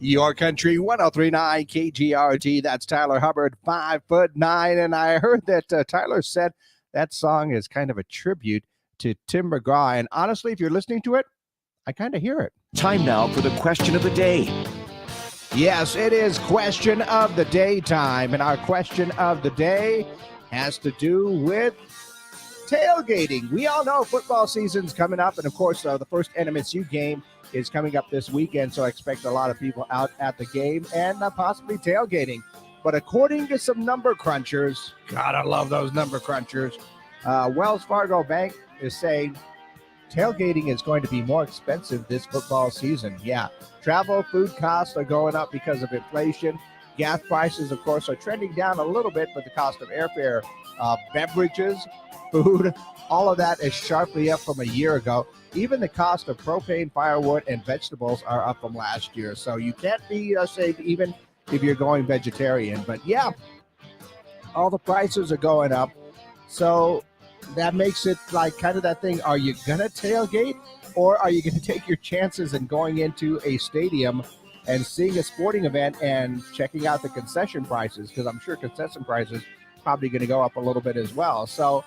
Your Country 1039 KGRT. That's Tyler Hubbard, 5'9". And I heard that Tyler said that song is kind of a tribute to Tim McGraw. And honestly, if you're listening to it, I kind of hear it. Time now for the question of the day. Yes, it is question of the day time. And our question of the day has to do with tailgating. We all know football season's coming up. And of course, the first NMSU game is coming up this weekend, so I expect a lot of people out at the game and possibly tailgating. But according to some number crunchers, God, I love those number crunchers, Wells Fargo Bank is saying tailgating is going to be more expensive this football season. Yeah, travel, food costs are going up because of inflation. Gas prices, of course, are trending down a little bit, but the cost of airfare, beverages, food, all of that is sharply up from a year ago. Even the cost of propane, firewood, and vegetables are up from last year. So you can't be saved even if you're going vegetarian. But yeah, all the prices are going up. So that makes it like kind of that thing. Are you going to tailgate, or are you going to take your chances in going into a stadium and seeing a sporting event and checking out the concession prices? Because I'm sure concession prices probably going to go up a little bit as well. So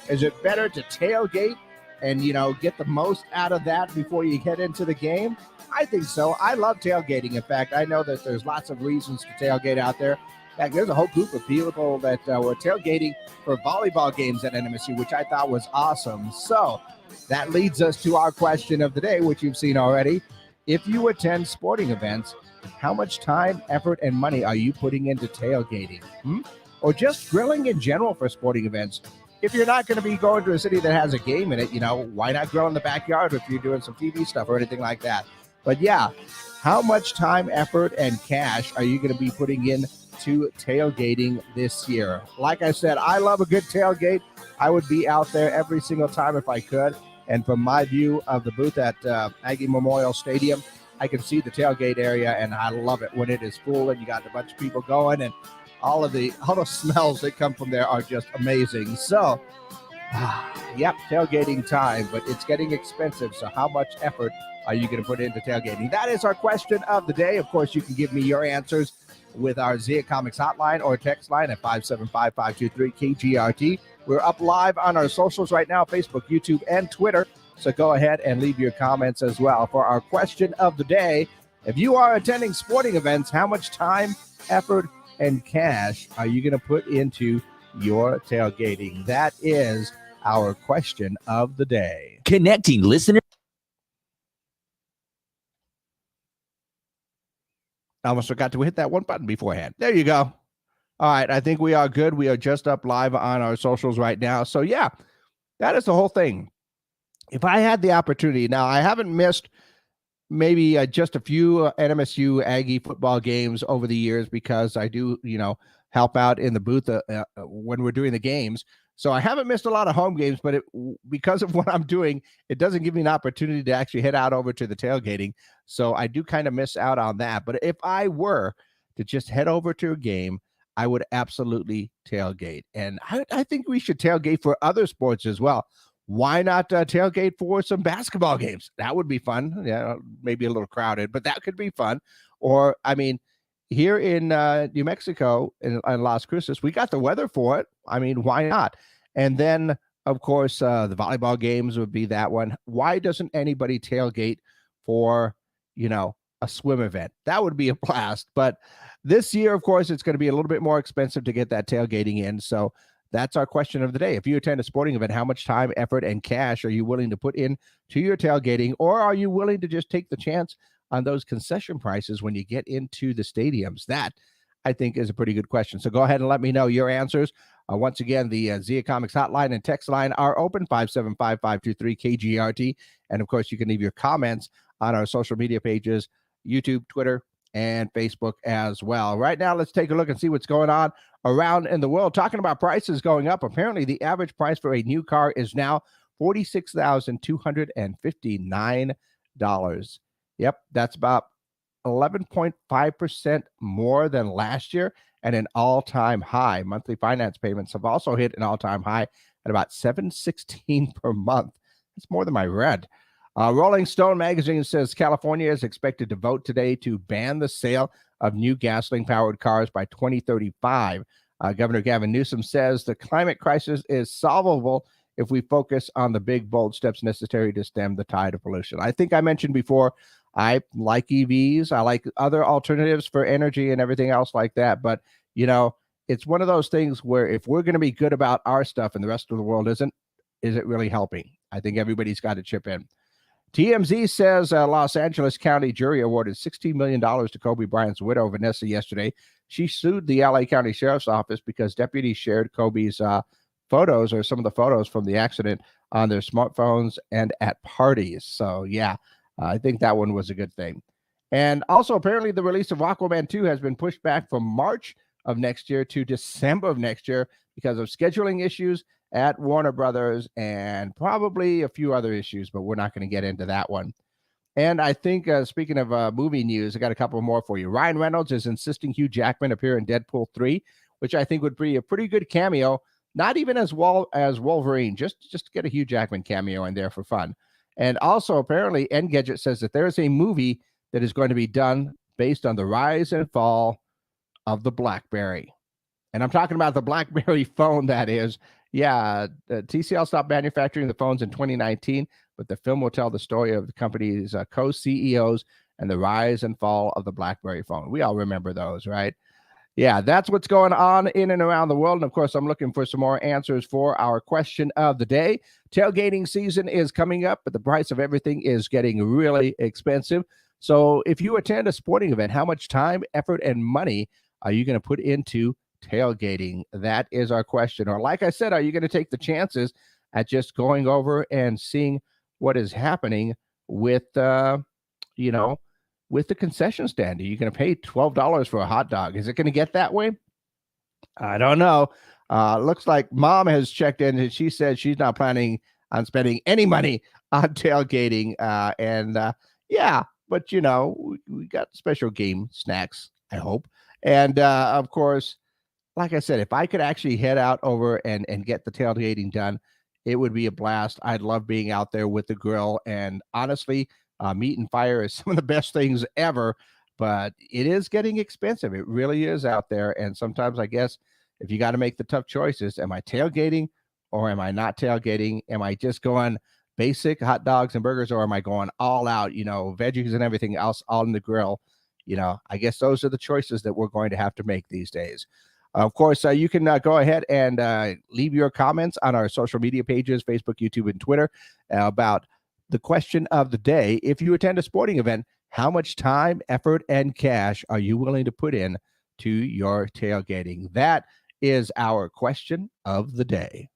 is it better to tailgate and, get the most out of that before you head into the game? I think so. I love tailgating. In fact, I know that there's lots of reasons to tailgate out there. In fact, there's a whole group of people that were tailgating for volleyball games at NMSU, which I thought was awesome. So that leads us to our question of the day, which you've seen already. If you attend sporting events, how much time, effort, and money are you putting into tailgating? Or just grilling in general for sporting events? If you're not going to be going to a city that has a game in it, why not grill in the backyard if you're doing some TV stuff or anything like that? But yeah, how much time, effort, and cash are you going to be putting in to tailgating this year? Like I said, I love a good tailgate. I would be out there every single time if I could. And from my view of the booth at Aggie Memorial Stadium, I can see the tailgate area, and I love it when it is full and you got a bunch of people going, and all the smells that come from there are just amazing. So, yep, tailgating time, but it's getting expensive. So how much effort are you going to put into tailgating? That is our question of the day. Of course, you can give me your answers with our Zia Comics hotline or text line at 575-523-KGRT. We're up live on our socials right now, Facebook, YouTube, and Twitter. So go ahead and leave your comments as well. For our question of the day, if you are attending sporting events, how much time, effort, and cash are you going to put into your tailgating? That is our question of the day. Connecting listener. I almost forgot to hit that one button beforehand. There you go. All right, I think we are good. We are just up live on our socials right now. So yeah, that is the whole thing. If I had the opportunity, now I haven't missed maybe just a few NMSU Aggie football games over the years because I do, help out in the booth when we're doing the games. So I haven't missed a lot of home games, but because of what I'm doing, it doesn't give me an opportunity to actually head out over to the tailgating. So I do kind of miss out on that. But if I were to just head over to a game, I would absolutely tailgate. And I think we should tailgate for other sports as well. Why not tailgate for some basketball games? That would be fun. Yeah, maybe a little crowded, but that could be fun. Or, here in New Mexico, in Las Cruces, we got the weather for it. Why not? And then, of course, the volleyball games would be that one. Why doesn't anybody tailgate for, a swim event? That would be a blast. But this year, of course, it's going to be a little bit more expensive to get that tailgating in. So that's our question of the day. If you attend a sporting event, how much time, effort, and cash are you willing to put in to your tailgating? Or are you willing to just take the chance on those concession prices when you get into the stadiums? That, I think, is a pretty good question. So go ahead and let me know your answers. Once again, the Zia Comics hotline and text line are open, 575-523-KGRT. And, of course, you can leave your comments on our social media pages, YouTube, Twitter, and Facebook as well. Right now, let's take a look and see what's going on around in the world. Talking about prices going up, apparently the average price for a new car is now $46,259. Yep, that's about 11.5% more than last year and an all-time high. Monthly finance payments have also hit an all-time high at about $716 per month. That's more than my rent. Rolling Stone magazine says California is expected to vote today to ban the sale of new gasoline-powered cars by 2035. Governor Gavin Newsom says the climate crisis is solvable if we focus on the big, bold steps necessary to stem the tide of pollution. I think I mentioned before, I like EVs. I like other alternatives for energy and everything else like that. But, it's one of those things where if we're going to be good about our stuff and the rest of the world isn't, is it really helping? I think everybody's got to chip in. TMZ says a Los Angeles County jury awarded $16 million to Kobe Bryant's widow, Vanessa, yesterday. She sued the LA County Sheriff's Office because deputies shared Kobe's photos or some of the photos from the accident on their smartphones and at parties. So, yeah, I think that one was a good thing. And also, apparently, the release of Aquaman 2 has been pushed back from March of next year to December of next year because of scheduling issues at Warner Brothers and probably a few other issues, but we're not going to get into that one. And I think, speaking of movie news, I got a couple more for you. Ryan Reynolds is insisting Hugh Jackman appear in Deadpool 3, which I think would be a pretty good cameo, not even as Wolverine, just to get a Hugh Jackman cameo in there for fun. And also, apparently, Engadget says that there is a movie that is going to be done based on the rise and fall of the BlackBerry. And I'm talking about the BlackBerry phone, that is. Yeah, TCL stopped manufacturing the phones in 2019, but the film will tell the story of the company's co-CEOs and the rise and fall of the BlackBerry phone. We all remember those, right? Yeah, that's what's going on in and around the world. And of course, I'm looking for some more answers for our question of the day. Tailgating season is coming up, but the price of everything is getting really expensive. So if you attend a sporting event, how much time, effort, and money are you going to put into tailgating? That is our question. Or like I said, are you going to take the chances at just going over and seeing what is happening with, with the concession stand? Are you going to pay $12 for a hot dog? Is it going to get that way? I don't know. Looks like Mom has checked in and she said she's not planning on spending any money on tailgating. Yeah, but we got special game snacks, I hope. And of course, like I said, if I could actually head out over and get the tailgating done, it would be a blast. I'd love being out there with the grill. And honestly, meat and fire is some of the best things ever, but it is getting expensive. It really is out there. And sometimes I guess if you got to make the tough choices, am I tailgating or am I not tailgating? Am I just going basic hot dogs and burgers, or am I going all out, veggies and everything else on the grill? I guess those are the choices that we're going to have to make these days. Of course, you can go ahead and leave your comments on our social media pages, Facebook, YouTube, and Twitter, about the question of the day. If you attend a sporting event, how much time, effort, and cash are you willing to put in to your tailgating? That is our question of the day.